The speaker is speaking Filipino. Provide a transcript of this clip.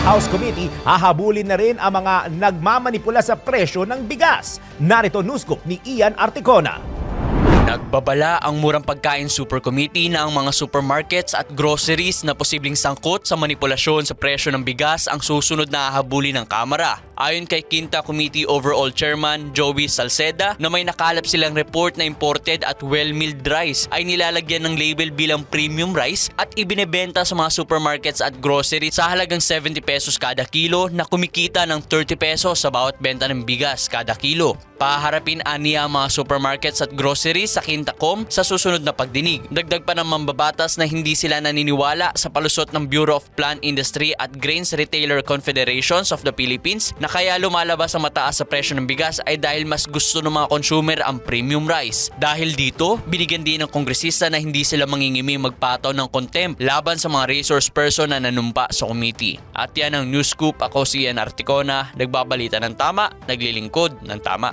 House Committee, hahabulin na rin ang mga nagmamanipula sa presyo ng bigas. Narito news scoop ni Ian Articona. Nagbabala ang Murang Pagkain Super Committee na ang mga supermarkets at groceries na posibleng sangkot sa manipulasyon sa presyo ng bigas ang susunod na hahabulin ng Kamara. Ayon kay Quinta Committee Overall Chairman Joey Salceda na may nakalap silang report na imported at well-milled rice ay nilalagyan ng label bilang premium rice at ibinebenta sa mga supermarkets at groceries sa halagang 70 pesos kada kilo na kumikita ng 30 pesos sa bawat benta ng bigas kada kilo. Paharapin aniya ang mga supermarkets at groceries sa Quintacom sa susunod na pagdinig. Dagdag pa ng mambabatas na hindi sila naniniwala sa palusot ng Bureau of Plant Industry at Grains Retailer Confederations of the Philippines na kaya lumalabas ang mataas sa presyo ng bigas ay dahil mas gusto ng mga consumer ang premium rice. Dahil dito, binigyan din ng kongresista na hindi sila mangingimi magpataw ng contempt laban sa mga resource person na nanumpa sa committee. At yan ang news scoop. Ako si Ian Articona, nagbabalita ng tama, naglilingkod ng tama.